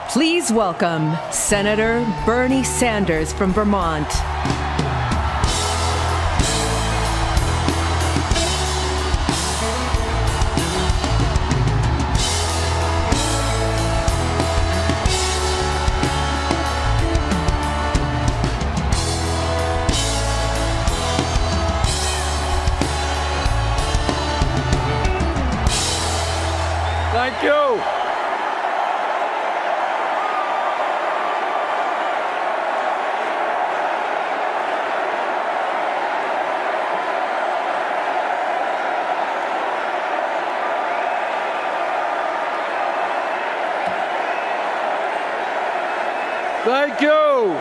Please welcome Senator Bernie Sanders from Vermont. Thank you. Thank you.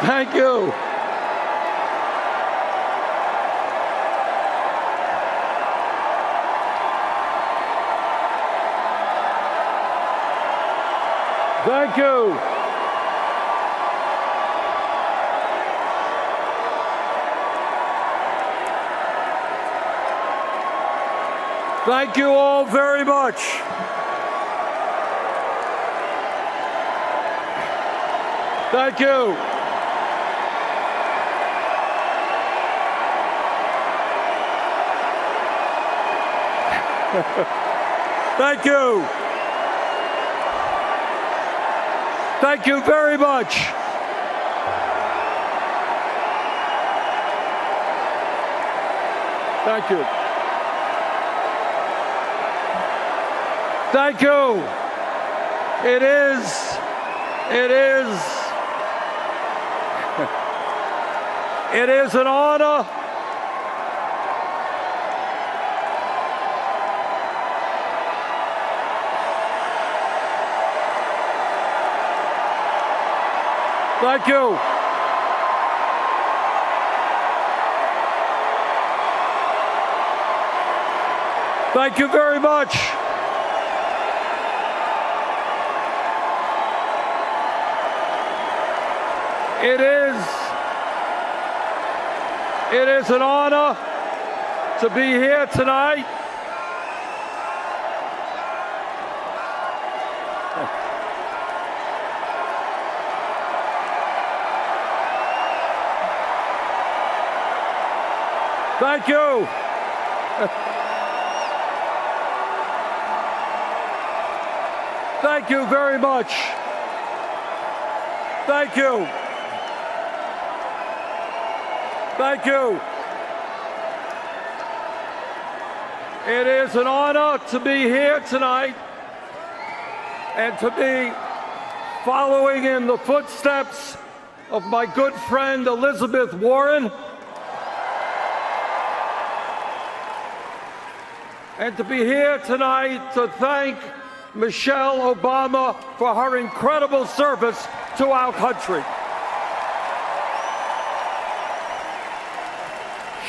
Thank you. Thank you. Thank you all very much. Thank you. Thank you. Thank you very much. Thank you. Thank you. It is an honor. Thank you. Thank you very much. It is an honor to be here tonight. Thank you. Thank you very much. Thank you. Thank you. It is an honor to be here tonight and to be following in the footsteps of my good friend Elizabeth Warren, and to be here tonight to thank Michelle Obama for her incredible service to our country.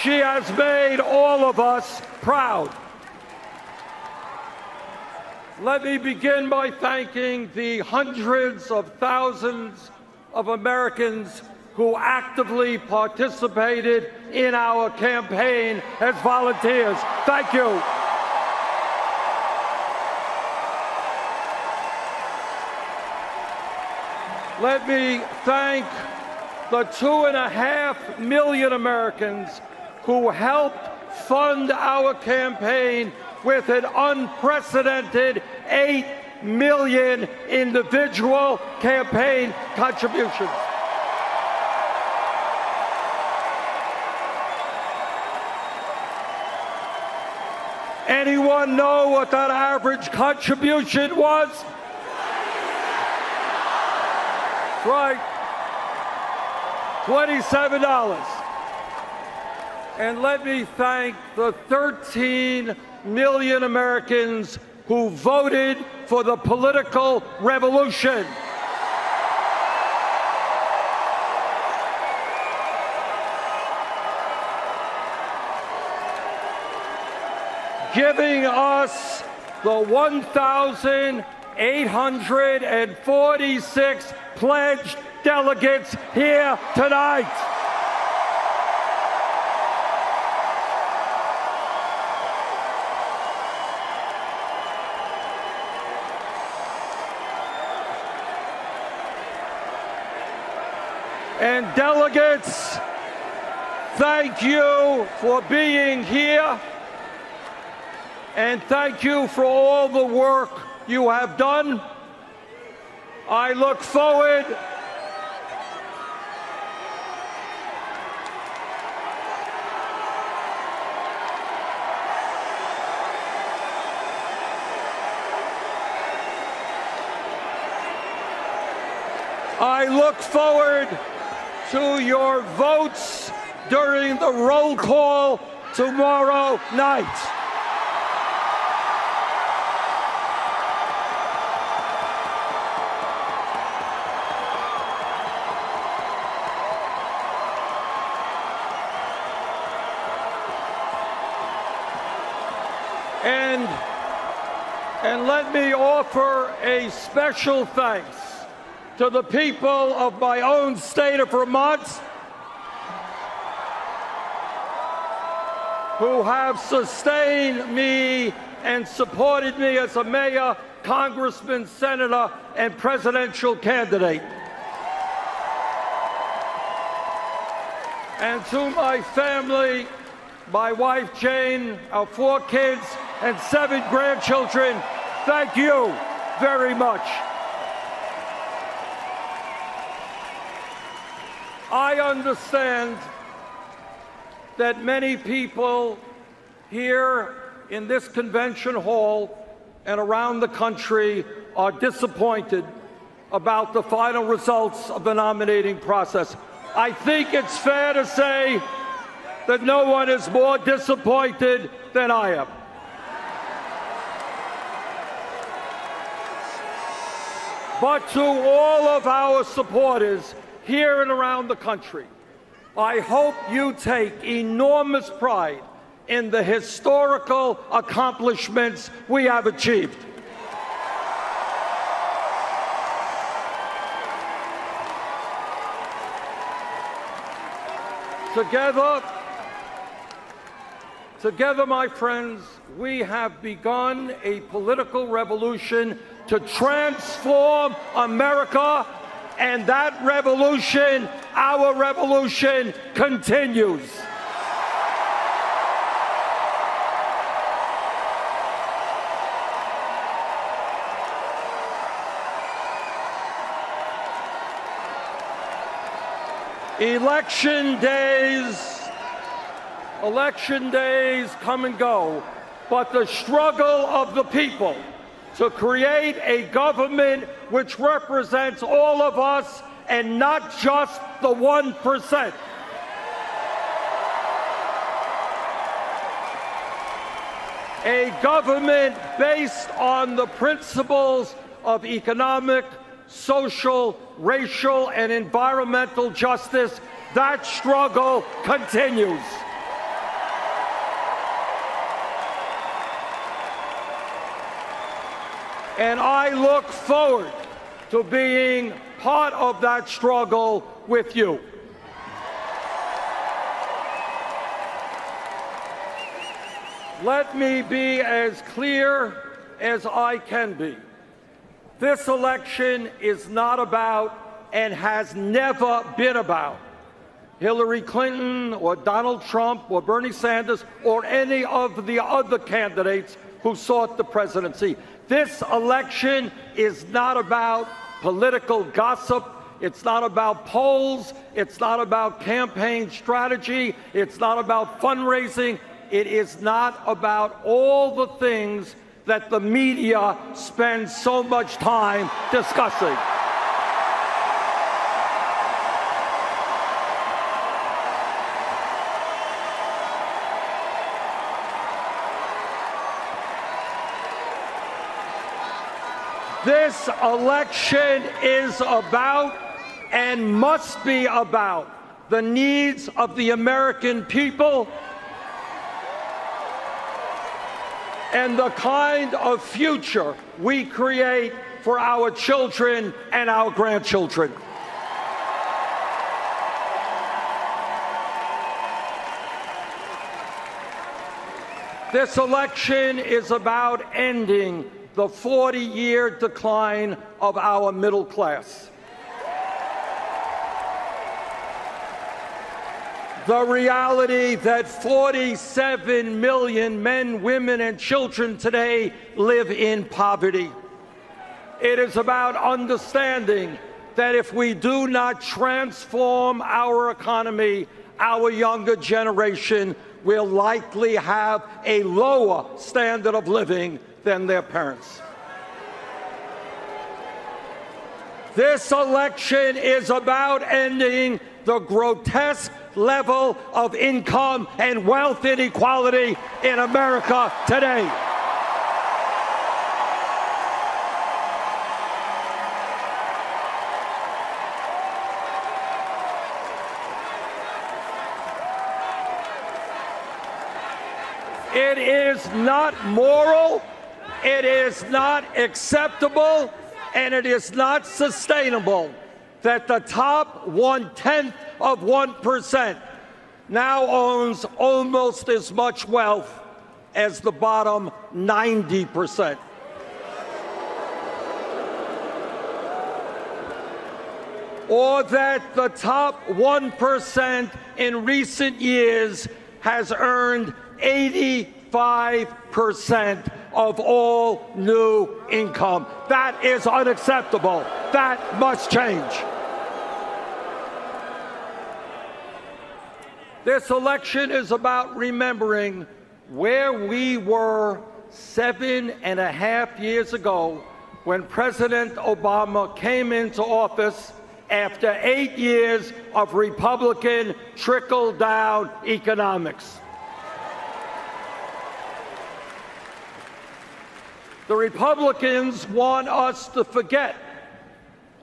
She has made all of us proud. Let me begin by thanking the hundreds of thousands of Americans who actively participated in our campaign as volunteers. Thank you. Let me thank the 2.5 million Americans who helped fund our campaign with an unprecedented 8 million individual campaign contributions. Anyone know what that average contribution was? Right, $27. And let me thank the 13 million Americans who voted for the political revolution. Giving us the 1,846 pledged delegates here tonight. And delegates, thank you for being here, and thank you for all the work you have done. I look forward to your votes during the roll call tomorrow night. And let me offer a special thanks to the people of my own state of Vermont who have sustained me and supported me as a mayor, congressman, senator, and presidential candidate. And to my family, my wife Jane, our 4 kids, and 7 grandchildren, thank you very much. I understand that many people here in this convention hall and around the country are disappointed about the final results of the nominating process. I think it's fair to say that no one is more disappointed than I am. But to all of our supporters here and around the country, I hope you take enormous pride in the historical accomplishments we have achieved. Together, my friends, we have begun a political revolution to transform America, and that revolution, our revolution, continues. Election days come and go, but the struggle of the people to create a government which represents all of us and not just the 1%. A government based on the principles of economic, social, racial, and environmental justice. That struggle continues. And I look forward to being part of that struggle with you. Let me be as clear as I can be. This election is not about, and has never been about, Hillary Clinton or Donald Trump or Bernie Sanders or any of the other candidates who sought the presidency. This election is not about political gossip. It's not about polls. It's not about campaign strategy. It's not about fundraising. It is not about all the things that the media spends so much time discussing. This election is about and must be about the needs of the American people and the kind of future we create for our children and our grandchildren. This election is about ending the 40-year decline of our middle class. the reality that 47 million men, women, and children today live in poverty. It is about understanding that if we do not transform our economy, our younger generation will likely have a lower standard of living than their parents. This election is about ending the grotesque level of income and wealth inequality in America today. It is not moral, it is not acceptable, and it is not sustainable that the top 1/10 of 1% now owns almost as much wealth as the bottom 90%. Or that the top 1% in recent years has earned 85% of all new income. That is unacceptable. That must change. This election is about remembering where we were 7.5 years ago when President Obama came into office after 8 years of Republican trickle-down economics. The Republicans want us to forget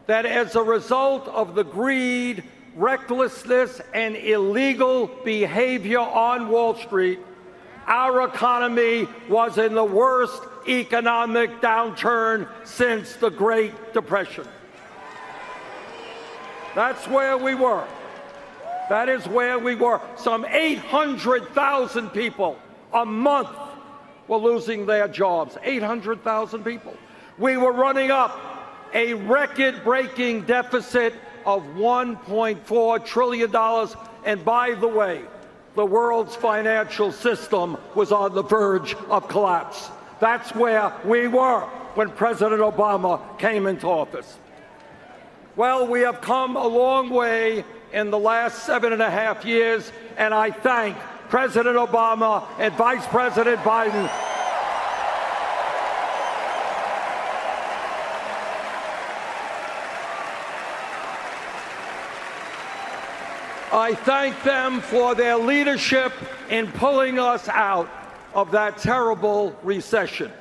that as a result of the greed, recklessness, and illegal behavior on Wall Street, our economy was in the worst economic downturn since the Great Depression. That's where we were. That is where we were. Some 800,000 people a month were losing their jobs. 800,000 people. We were running up a record-breaking deficit of $1.4 trillion. And by the way, the world's financial system was on the verge of collapse. That's where we were when President Obama came into office. Well, we have come a long way in the last 7.5 years, and I thank President Obama and Vice President Biden. I thank them for their leadership in pulling us out of that terrible recession.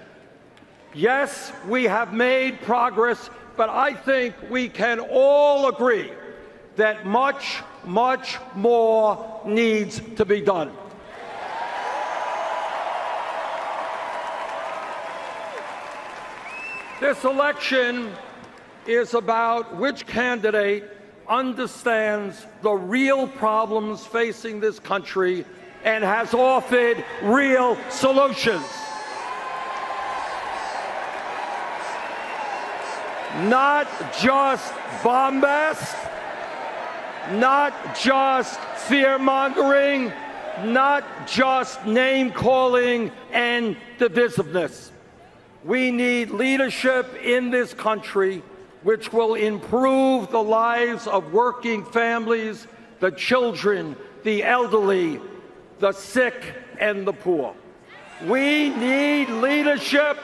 Yes, we have made progress, but I think we can all agree that much, much more needs to be done. This election is about which candidate understands the real problems facing this country and has offered real solutions. Not just bombast, not just fear-mongering, not just name-calling and divisiveness. We need leadership in this country which will improve the lives of working families, the children, the elderly, the sick, and the poor. We need leadership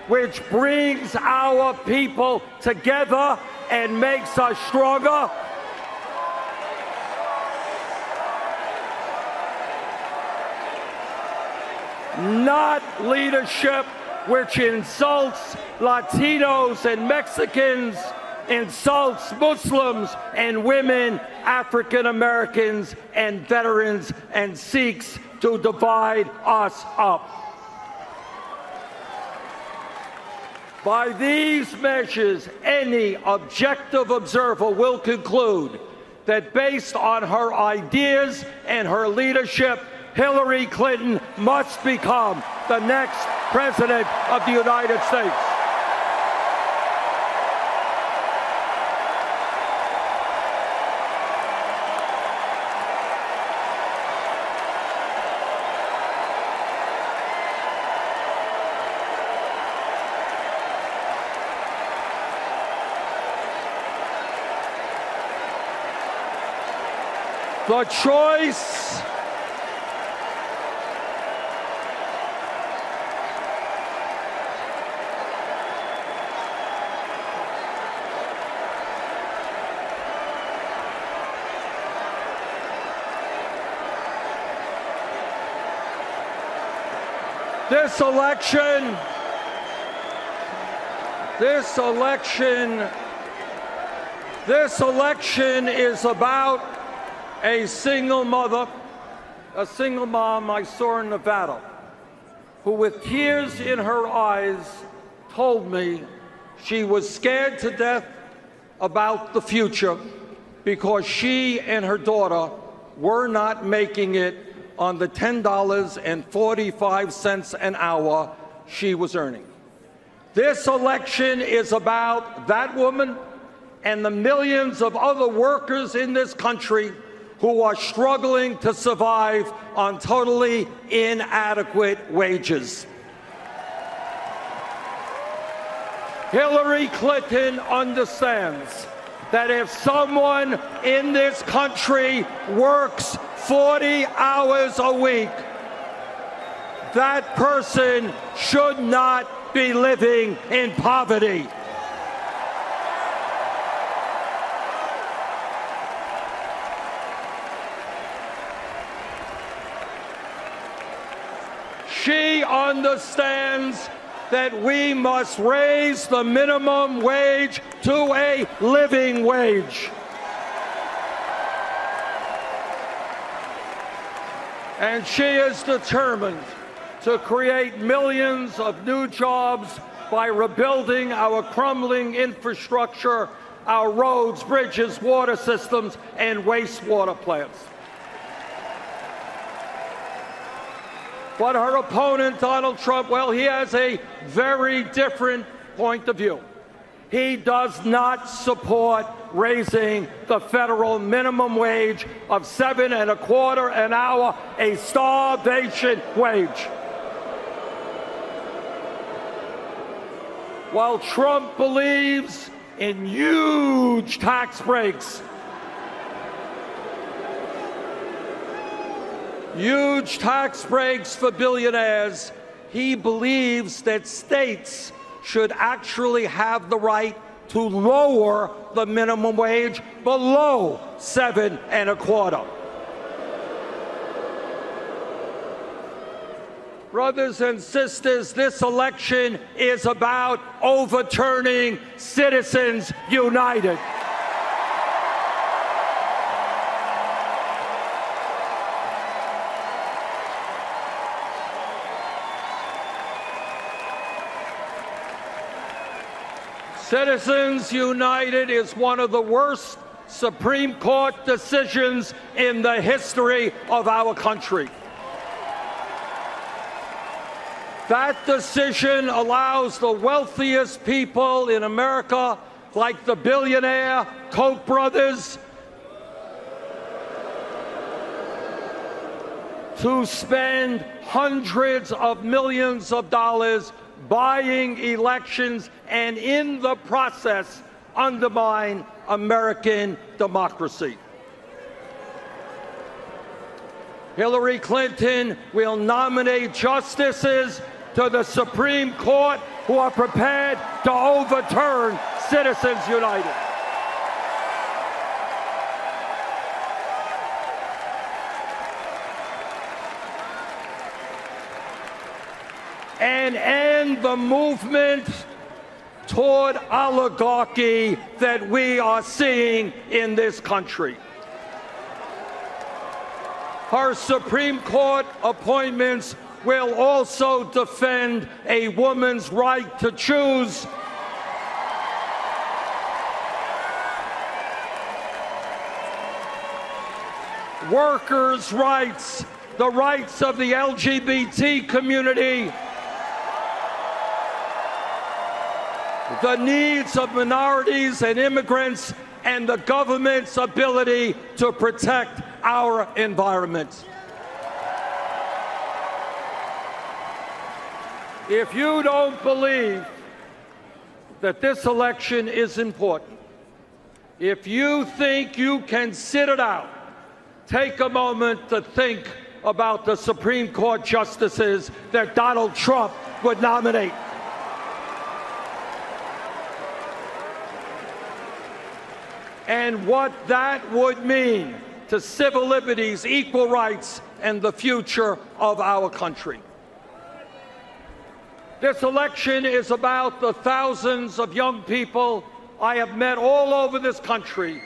which brings our people together and makes us stronger. Not leadership which insults Latinos and Mexicans, insults Muslims and women, African Americans and veterans, and seeks to divide us up. By these measures, any objective observer will conclude that based on her ideas and her leadership, Hillary Clinton must become the next President of the United States. The choice This election is about a single mother, a single mom I saw in Nevada, who with tears in her eyes told me she was scared to death about the future because she and her daughter were not making it on the $10.45 an hour she was earning. This election is about that woman and the millions of other workers in this country who are struggling to survive on totally inadequate wages. Hillary Clinton understands that if someone in this country works 40 hours a week, that person should not be living in poverty. She understands that we must raise the minimum wage to a living wage. And she is determined to create millions of new jobs by rebuilding our crumbling infrastructure, our roads, bridges, water systems, and wastewater plants. But her opponent, Donald Trump, well, he has a very different point of view. He does not support raising the federal minimum wage of $7.25 an hour, a starvation wage. While Trump believes in huge tax breaks, for billionaires, he believes that states should actually have the right to lower the minimum wage below $7.25. Brothers and sisters, this election is about overturning Citizens United. Citizens United is one of the worst Supreme Court decisions in the history of our country. That decision allows the wealthiest people in America, like the billionaire Koch brothers, to spend hundreds of millions of dollars buying elections and in the process undermine American democracy. Hillary Clinton will nominate justices to the Supreme Court who are prepared to overturn Citizens United. And end the movement toward oligarchy that we are seeing in this country. Her Supreme Court appointments will also defend a woman's right to choose, workers' rights, the rights of the LGBT community, the needs of minorities and immigrants, and the government's ability to protect our environment. If you don't believe that this election is important, if you think you can sit it out take a moment to think about the Supreme Court justices that Donald Trump would nominate. And what that would mean to civil liberties, equal rights, and the future of our country. This election is about the thousands of young people I have met all over this country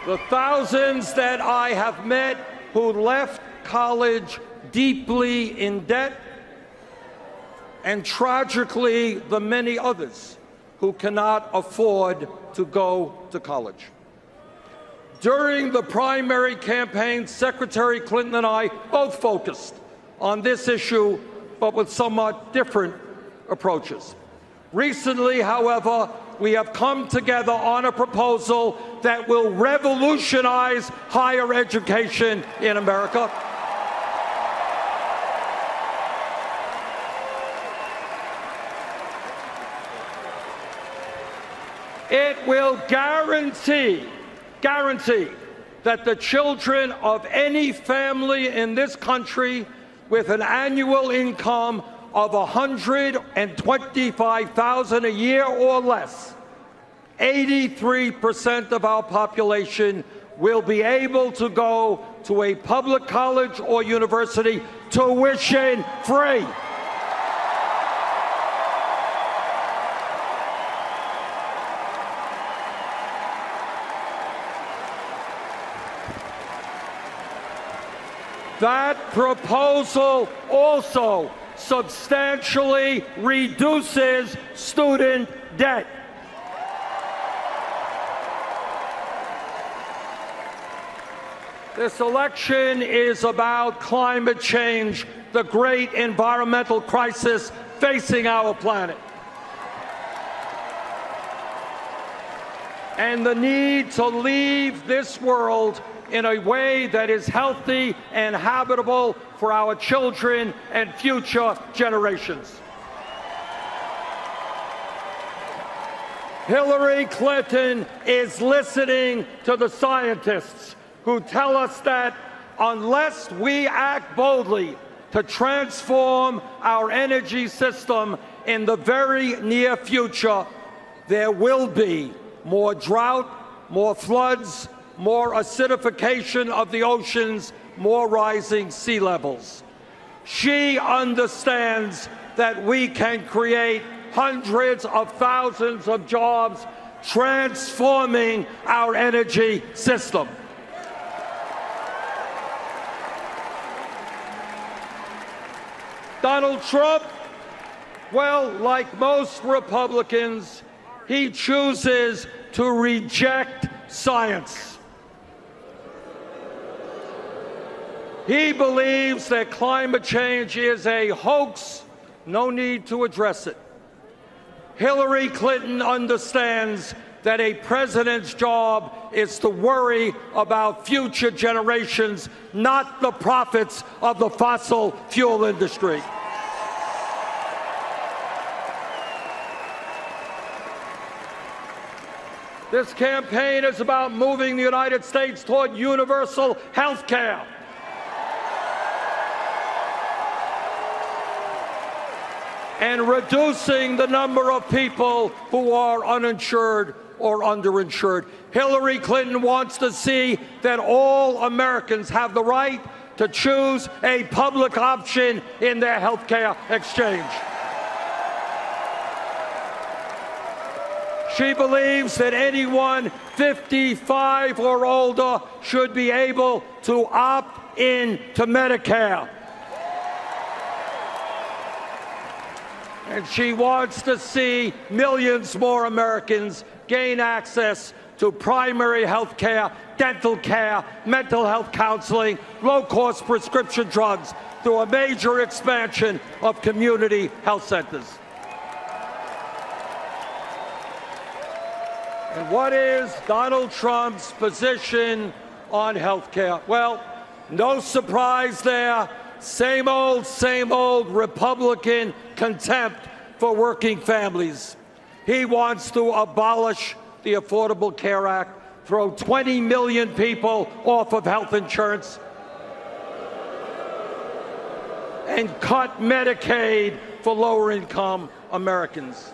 the thousands that I have met who left college deeply in debt, and tragically the many others who cannot afford to go to college. During the primary campaign, Secretary Clinton and I both focused on this issue, but with somewhat different approaches. Recently, however, we have come together on a proposal that will revolutionize higher education in America. It will guarantee that the children of any family in this country with an annual income of $125,000 a year or less, 83% of our population will be able to go to a public college or university tuition free. That proposal also substantially reduces student debt. This election is about climate change, the great environmental crisis facing our planet, and the need to leave this world in a way that is healthy and habitable for our children and future generations. Hillary Clinton is listening to the scientists who tell us that unless we act boldly to transform our energy system in the very near future, there will be more drought, more floods, more acidification of the oceans, more rising sea levels. She understands that we can create hundreds of thousands of jobs transforming our energy system. Donald Trump, well, like most Republicans, he chooses to reject science. He believes that climate change is a hoax, no need to address it. Hillary Clinton understands that a president's job is to worry about future generations, not the profits of the fossil fuel industry. This campaign is about moving the United States toward universal health care. And reducing the number of people who are uninsured or underinsured. Hillary Clinton wants to see that all Americans have the right to choose a public option in their health care exchange. She believes that anyone 55 or older should be able to opt in to Medicare. And she wants to see millions more Americans gain access to primary health care, dental care, mental health counseling, low-cost prescription drugs through a major expansion of community health centers. And what is Donald Trump's position on health care? Well, no surprise there. same old Republican contempt for working families. He wants to abolish the Affordable Care Act, throw 20 million people off of health insurance, and cut Medicaid for lower-income Americans.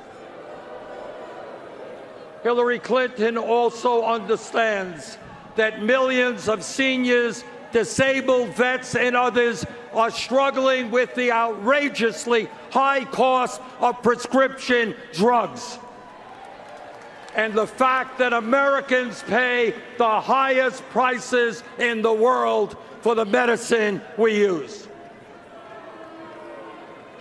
Hillary Clinton also understands that millions of seniors, disabled vets, and others are struggling with the outrageously high cost of prescription drugs, and the fact that Americans pay the highest prices in the world for the medicine we use.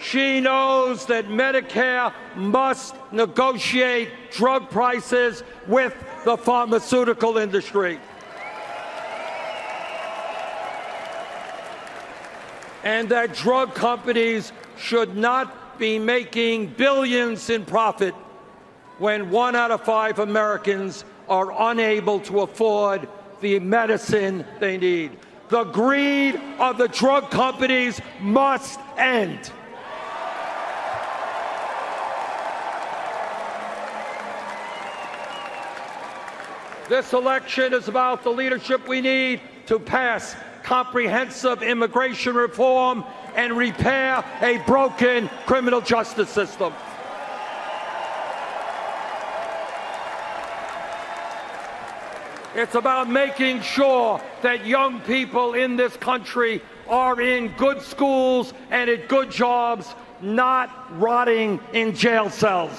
She knows that Medicare must negotiate drug prices with the pharmaceutical industry, and that drug companies should not be making billions in profit when 1 out of 5 Americans are unable to afford the medicine they need. The greed of the drug companies must end. This election is about the leadership we need to pass comprehensive immigration reform and repair a broken criminal justice system. It's about making sure that young people in this country are in good schools and at good jobs, not rotting in jail cells.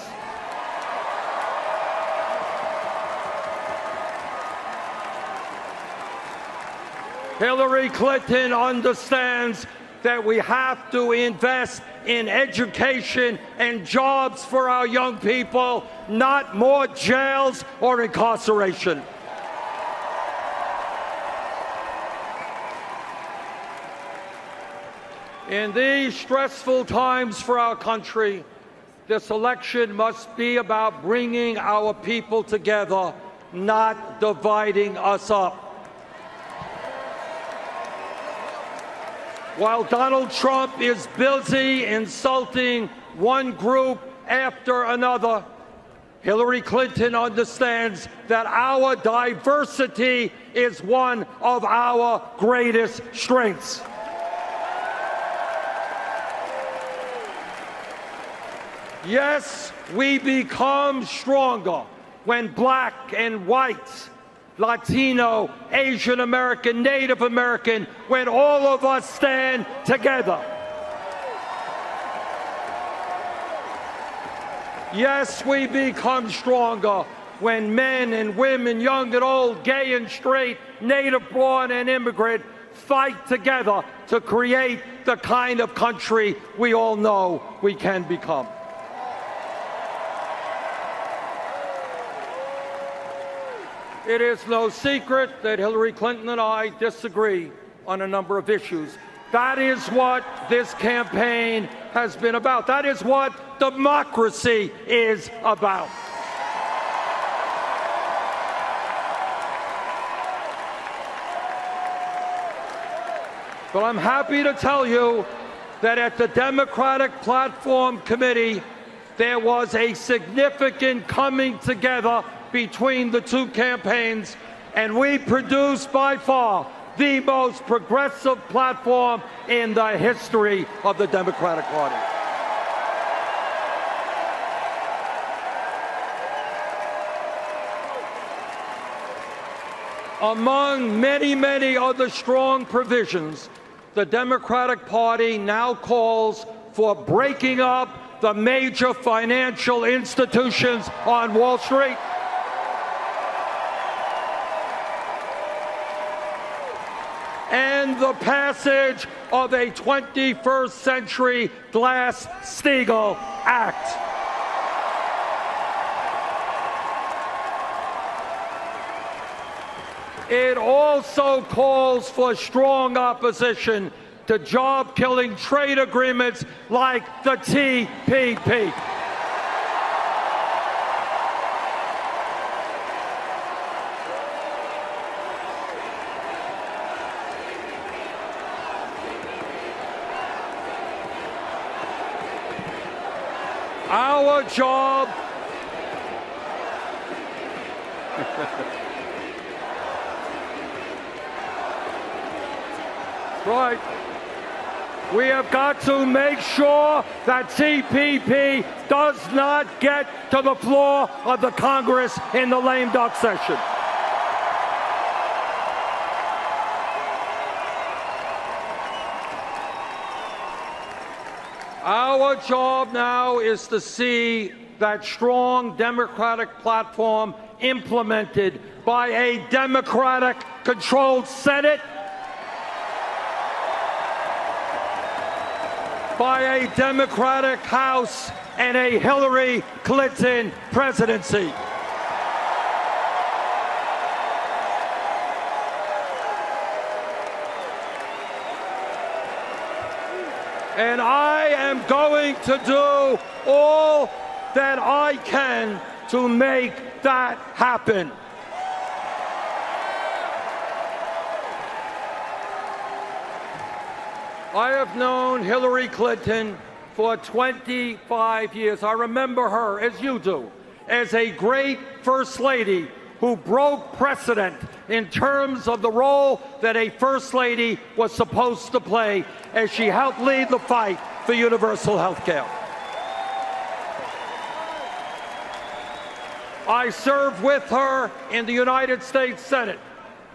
Hillary Clinton understands that we have to invest in education and jobs for our young people, not more jails or incarceration. In these stressful times for our country, this election must be about bringing our people together, not dividing us up. While Donald Trump is busy insulting one group after another, Hillary Clinton understands that our diversity is one of our greatest strengths. Yes, we become stronger when black and whites, Latino, Asian American, Native American, when all of us stand together. Yes, we become stronger when men and women, young and old, gay and straight, native-born and immigrant, fight together to create the kind of country we all know we can become. It is no secret that Hillary Clinton and I disagree on a number of issues. That is what this campaign has been about. That is what democracy is about. But I'm happy to tell you that at the Democratic Platform Committee, there was a significant coming together between the two campaigns, and we produced by far the most progressive platform in the history of the Democratic Party. Among many, many other strong provisions, the Democratic Party now calls for breaking up the major financial institutions on Wall Street, and the passage of a 21st Century Glass-Steagall Act. It also calls for strong opposition to job-killing trade agreements like the TPP. Our job right. We have got to make sure that TPP does not get to the floor of the Congress in the lame duck session. Our job now is to see that strong Democratic platform implemented by a Democratic-controlled Senate, by a Democratic House, and a Hillary Clinton presidency. And I am going to do all that I can to make that happen. I have known Hillary Clinton for 25 years. I remember her, as you do, as a great First Lady who broke precedent in terms of the role that a First Lady was supposed to play as she helped lead the fight for universal health care. I served with her in the United States Senate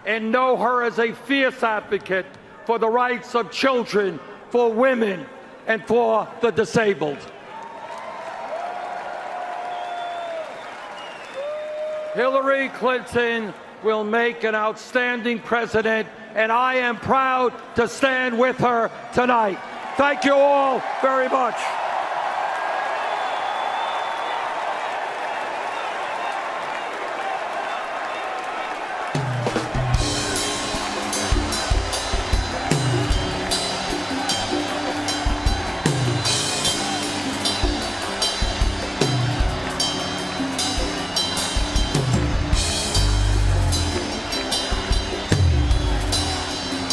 and know her as a fierce advocate for the rights of children, for women, and for the disabled. Hillary Clinton will make an outstanding president, and I am proud to stand with her tonight. Thank you all very much.